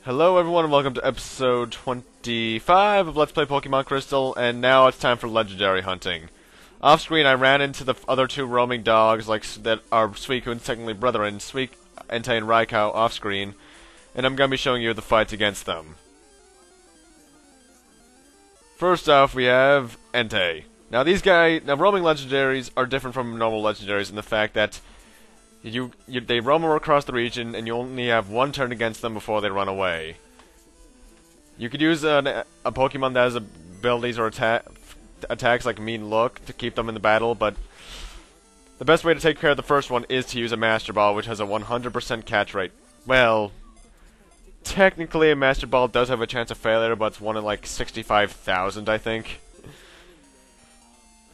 Hello everyone and welcome to episode 25 of Let's Play Pokemon Crystal, and now it's time for legendary hunting. Off screen I ran into the other two roaming dogs that are Suicune's technically brethren, Entei and Raikou off screen, and I'm going to be showing you the fights against them. First off we have Entei. Now roaming legendaries are different from normal legendaries in the fact that they roam across the region, and you only have one turn against them before they run away. You could use a Pokemon that has abilities or attacks like Mean Look to keep them in the battle, but the best way to take care of the first one is to use a Master Ball, which has a 100% catch rate. Well, technically a Master Ball does have a chance of failure, but it's one in like 65,000, I think.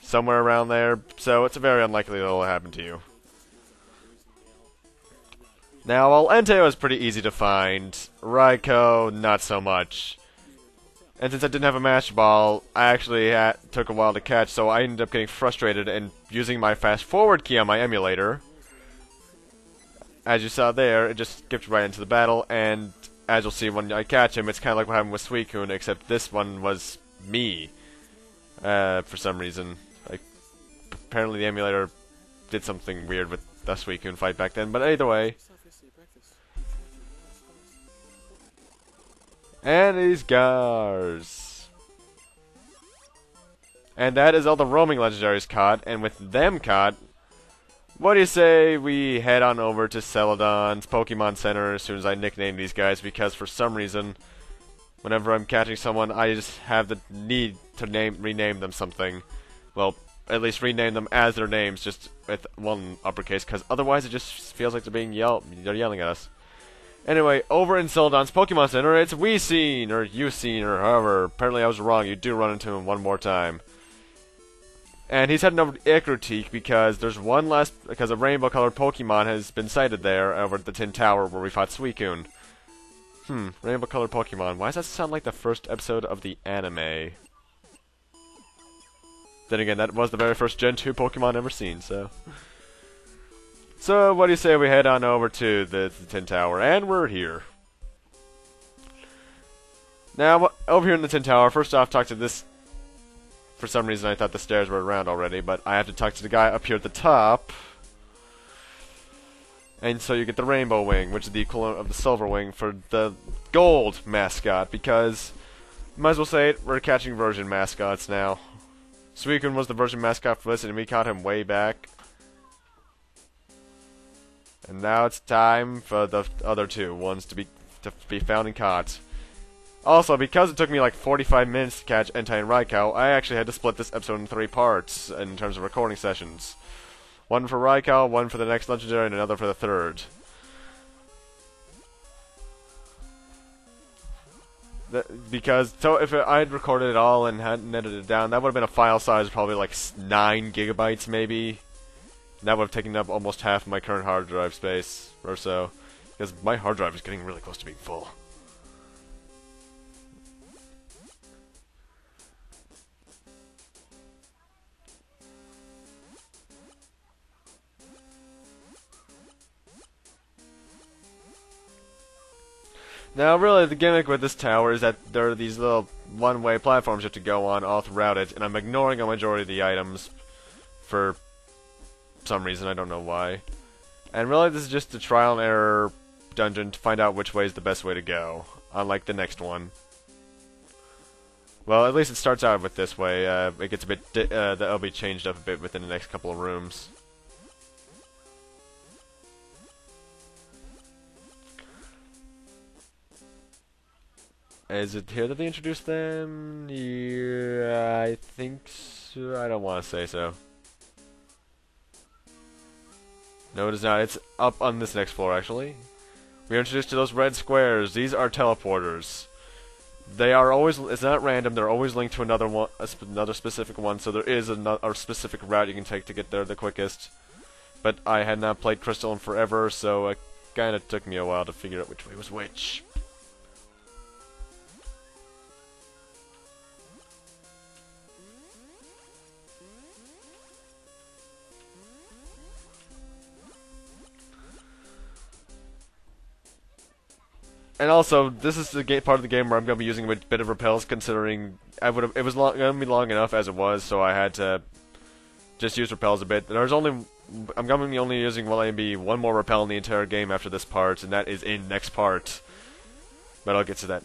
Somewhere around there, so it's very unlikely that it'll happen to you. Now, while Entei was pretty easy to find, Raikou, not so much. And since I didn't have a Master Ball, I actually took a while to catch, so I ended up getting frustrated and using my fast forward key on my emulator. As you saw there, it just skipped right into the battle, and as you'll see when I catch him, it's kind of like what happened with Suicune, except this one was me. For some reason. Like, apparently the emulator did something weird with the Suicune fight back then, but either way. And these guys. And that is all the roaming legendaries caught, and with them caught, what do you say we head on over to Celadon's Pokemon Center as soon as I nickname these guys, because for some reason, whenever I'm catching someone, I just have the need to rename them something. Well, at least rename them as their names, just with one uppercase, because otherwise it just feels like they're yelling at us. Anyway, over in Celadon's Pokemon Center, it's Weeseen, or Useen, or however. Apparently I was wrong, you do run into him one more time. And he's heading over to Ecruteak because because a rainbow-colored Pokemon has been sighted there over at the Tin Tower where we fought Suicune. Rainbow-colored Pokemon. Why does that sound like the first episode of the anime? Then again, that was the very first Gen 2 Pokemon ever seen, so... So, what do you say we head on over to the Tin Tower, and we're here. Now, over here in the Tin Tower, first off, talk to this... For some reason, I thought the stairs were around already, but I have to talk to the guy up here at the top. And so you get the Rainbow Wing, which is the equivalent of the Silver Wing for the Gold mascot, because... Might as well say it, we're catching version mascots now. Suicune was the version mascot for this, and we caught him way back. And now it's time for the other two ones to be found and caught. Also, because it took me like 45 minutes to catch Entei and Raikou, I actually had to split this episode in 3 parts in terms of recording sessions. One for Raikou, one for the next legendary, and another for the third. So if I'd recorded it all and hadn't edited it down, that would have been a file size of probably like 9 gigabytes maybe. That would have taken up almost half of my current hard drive space, or so. Because my hard drive is getting really close to being full. Now, really, the gimmick with this tower is that there are these little one-way platforms you have to go on all throughout it, and I'm ignoring a majority of the items for some reason, I don't know why. And really, this is just a trial and error dungeon to find out which way is the best way to go, unlike the next one. Well, at least it starts out with this way. It gets a bit, that'll be changed up a bit within the next couple of rooms. Is it here that they introduced them? Yeah, I think so. I don't want to say so. No, it is not. It's up on this next floor, actually. We are introduced to those red squares. These are teleporters. They are always... It's not random. They're always linked to another one, another specific one, so there is a specific route you can take to get there the quickest. But I had not played Crystal in forever, so it kind of took me a while to figure out which way was which. And also, this is the part of the game where I'm going to be using a bit of repels, considering it was going to be long enough as it was, so I had to just use repels a bit. I'm going to be only using maybe one more repel in the entire game after this part, and that is in next part. But I'll get to that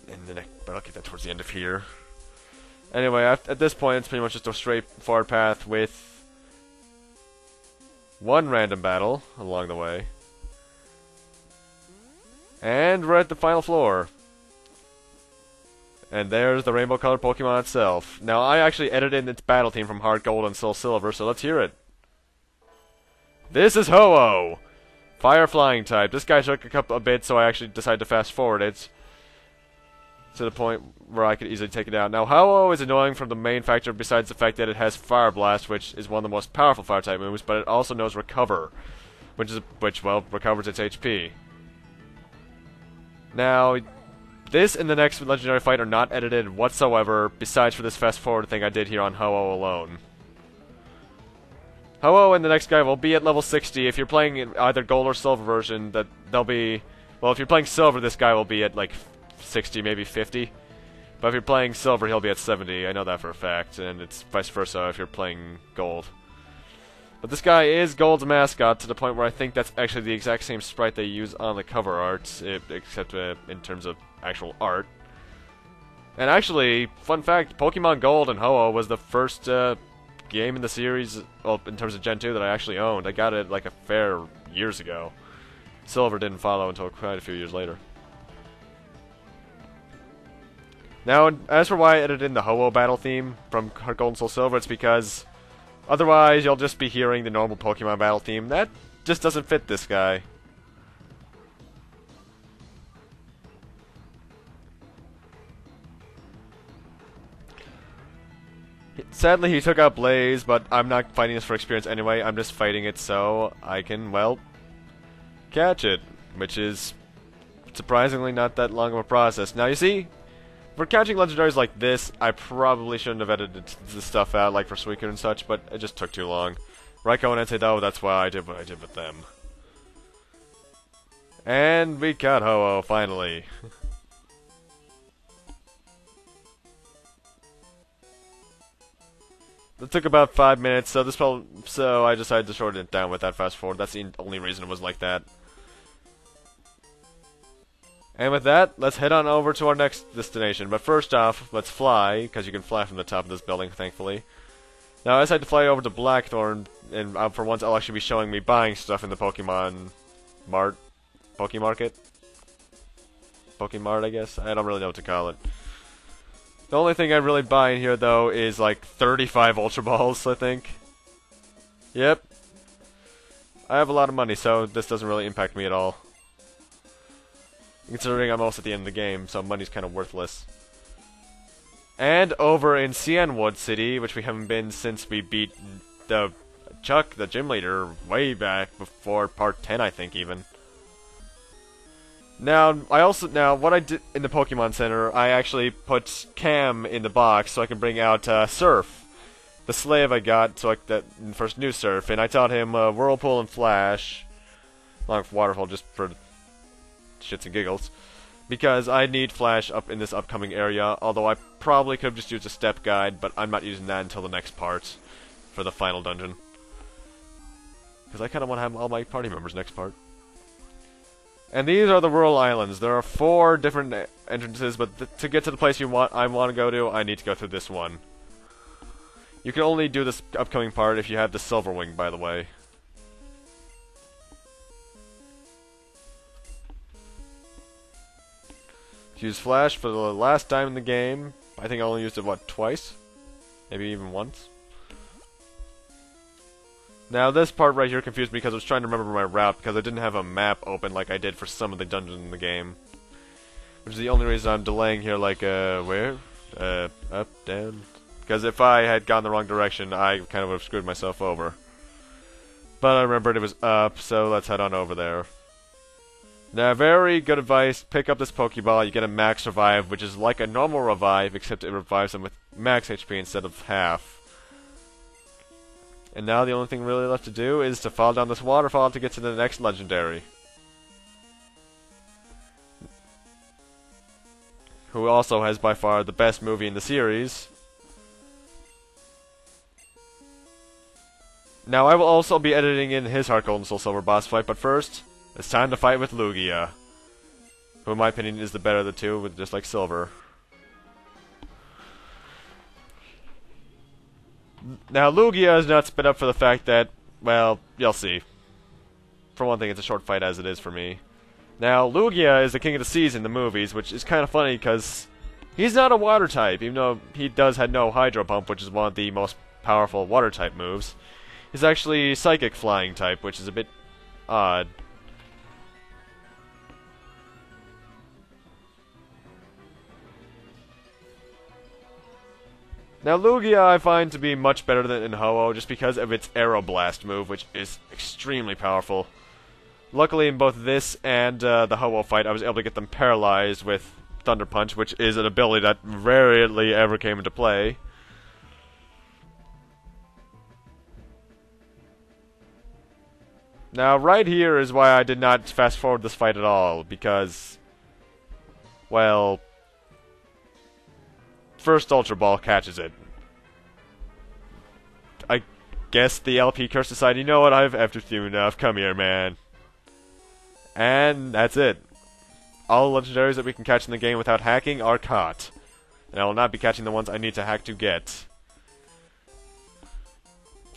I'll get that towards the end of here. Anyway, at this point, it's pretty much just a straightforward path with one random battle along the way. And we're at the final floor. And there's the rainbow-colored Pokemon itself. Now, I actually edited its battle team from Heart Gold and Soul Silver, so let's hear it. This is Ho-Oh! Fire Flying type. This guy took a bit, so I actually decided to fast forward it to the point where I could easily take it out. Now, Ho-Oh is annoying from the main factor besides the fact that it has Fire Blast, which is one of the most powerful Fire-type moves, but it also knows Recover, which recovers its HP. Now, this and the next legendary fight are not edited whatsoever, besides for this fast-forward thing I did here on Ho-Oh alone. Ho-Oh and the next guy will be at level 60. If you're playing in either gold or silver version, they'll be... Well, if you're playing silver, this guy will be at, like, 60, maybe 50. But if you're playing silver, he'll be at 70. I know that for a fact, and it's vice versa if you're playing gold. But this guy is Gold's mascot, to the point where I think that's actually the exact same sprite they use on the cover art, except in terms of actual art. And actually, fun fact, Pokemon Gold and Ho-Oh was the first game in the series, well, in terms of Gen 2, that I actually owned. I got it like a fair years ago. Silver didn't follow until quite a few years later. Now, as for why I edited in the Ho-Oh battle theme from Heart Gold and Soul Silver, it's because otherwise you'll just be hearing the normal Pokemon battle theme. That just doesn't fit this guy. Sadly, he took out Blaze, but I'm not fighting this for experience anyway. I'm just fighting it so I can, well, catch it, which is surprisingly not that long of a process. Now, you see, for catching legendaries like this, I probably shouldn't have edited the stuff out, like for Suicune and such, but it just took too long. Raikou and Entei, though, that's why I did what I did with them. And we got Ho-Oh, finally. It took about 5 minutes, so I decided to shorten it down with that fast forward. That's the only reason it was like that. And with that, let's head on over to our next destination. But first off, let's fly, because you can fly from the top of this building, thankfully. Now, I decided to fly over to Blackthorn, and for once I'll actually be showing me buying stuff in the Pokemon Mart. Pokemarket? Pokemart, I guess? I don't really know what to call it. The only thing I really buy in here, though, is like 35 Ultra Balls, I think. Yep. I have a lot of money, so this doesn't really impact me at all. Considering I'm almost at the end of the game, so money's kind of worthless. And over in Cianwood City, which we haven't been since we beat the Chuck, the gym leader, way back before part 10, I think, even. Now, what I did in the Pokemon Center, I actually put Cam in the box so I can bring out Surf, the slave I got, so that first new Surf, and I taught him Whirlpool and Flash, along with Waterfall, just for shits and giggles, because I need Flash up in this upcoming area, although I probably could have just used a step guide, but I'm not using that until the next part, for the final dungeon. Because I kind of want to have all my party members next part. And these are the rural islands. There are 4 different entrances, but to get to the place I want to go to, I need to go through this one. You can only do this upcoming part if you have the Silver Wing, by the way. Use Flash for the last time in the game. I think I only used it, what, twice? Maybe even once? Now, this part right here confused me because I was trying to remember my route because I didn't have a map open like I did for some of the dungeons in the game. Which is the only reason I'm delaying here, like, where? Up, down? Because if I had gone the wrong direction, I kind of would have screwed myself over. But I remembered it was up, so let's head on over there. Now, very good advice, pick up this Pokeball, you get a max revive, which is like a normal revive, except it revives them with max HP instead of half. And now the only thing really left to do is to fall down this waterfall to get to the next legendary. who also has by far the best movie in the series. Now, I will also be editing in his Heart Gold and Soul Silver boss fight, but first, it's time to fight with Lugia, who in my opinion is the better of the two, with just like Silver. Now, Lugia is not spit up for the fact that, well, you'll see. For one thing, it's a short fight as it is for me. Now, Lugia is the king of the seas in the movies, which is kind of funny because he's not a water type, even though he does have no Hydro Pump, which is one of the most powerful water type moves. He's actually Psychic Flying type, which is a bit odd. Now, Lugia I find to be much better than in Ho-Oh just because of its Aeroblast move, which is extremely powerful. Luckily, in both this and the Ho-Oh fight, I was able to get them paralyzed with Thunder Punch, which is an ability that rarely ever came into play. Now, right here is why I did not fast forward this fight at all, because, well, first Ultra Ball catches it. I guess the LP curse decided, you know what, I've effed you enough, come here, man. And that's it. All the legendaries that we can catch in the game without hacking are caught. And I will not be catching the ones I need to hack to get.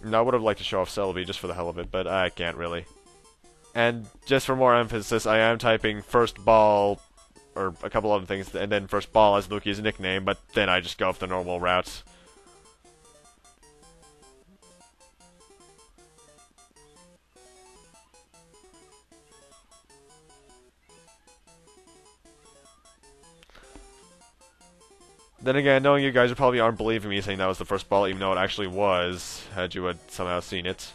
And I would have liked to show off Celebi just for the hell of it, but I can't really. And just for more emphasis, I am typing first ball, or a couple other things, and then first ball as Lugia's nickname, but then I just go off the normal route. Then again, knowing you guys probably aren't believing me saying that was the first ball, even though it actually was, had you had somehow seen it.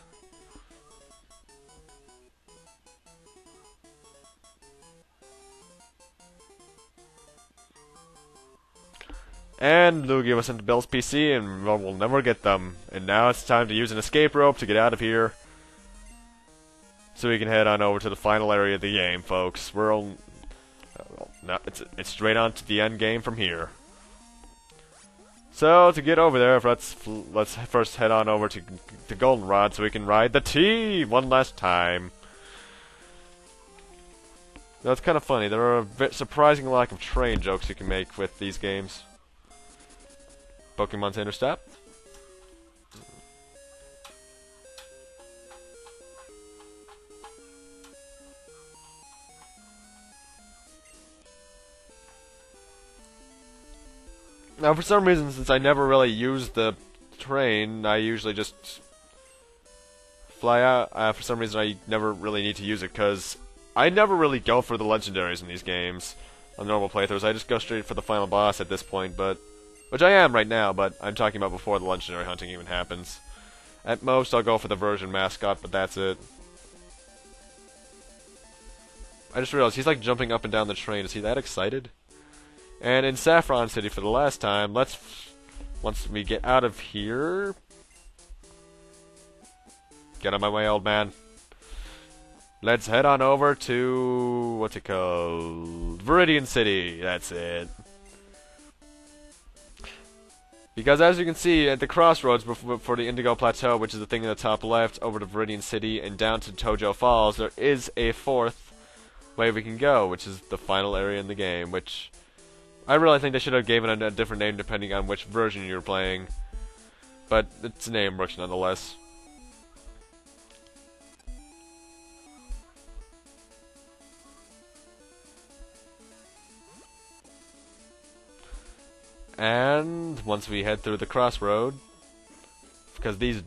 And Lugia was sent to Bill's PC, and we'll never get them. And now it's time to use an escape rope to get out of here, so we can head on over to the final area of the game, folks. We're on... no, it's straight on to the end game from here. So, to get over there, let's first head on over to Goldenrod so we can ride the T one last time. Now, it's kind of funny. There are a surprising lack of train jokes you can make with these games. Pokemon's Interstep. Now, for some reason, since I never really use the train, I usually just fly out. For some reason, I never really need to use it, because I never really go for the legendaries in these games on normal playthroughs. I just go straight for the final boss at this point, but which I am right now, but I'm talking about before the legendary hunting even happens. At most, I'll go for the version mascot, but that's it. I just realized he's like jumping up and down the train. Is he that excited? And in Saffron City for the last time, once we get out of here... Get on my way, old man. Let's head on over to... what's it called? Viridian City, that's it. Because as you can see, at the crossroads for the Indigo Plateau, which is the thing in the top left, over to Viridian City and down to Tojo Falls, there is a fourth way we can go, which is the final area in the game, which... I really think they should have given it a different name depending on which version you're playing. But its name works nonetheless. And once we head through the crossroad, because the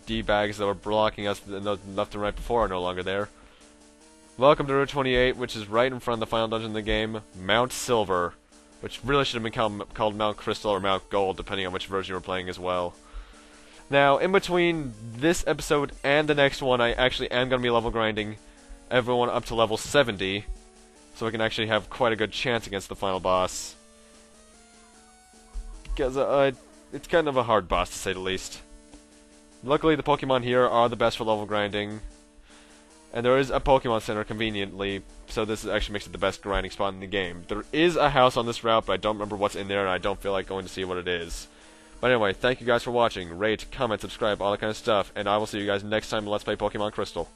D-bags that were blocking us left and right before are no longer there. Welcome to Route 28, which is right in front of the final dungeon in the game, Mount Silver. Which really should have been called Mount Crystal or Mount Gold, depending on which version you were playing as well. Now, in between this episode and the next one, I actually am going to be level grinding everyone up to level 70, so we can actually have quite a good chance against the final boss. Because it's kind of a hard boss, to say the least. Luckily, the Pokemon here are the best for level grinding. And there is a Pokemon Center conveniently, so this actually makes it the best grinding spot in the game. There is a house on this route, but I don't remember what's in there, and I don't feel like going to see what it is. But anyway, thank you guys for watching. Rate, comment, subscribe, all that kind of stuff, and I will see you guys next time in Let's Play Pokemon Crystal.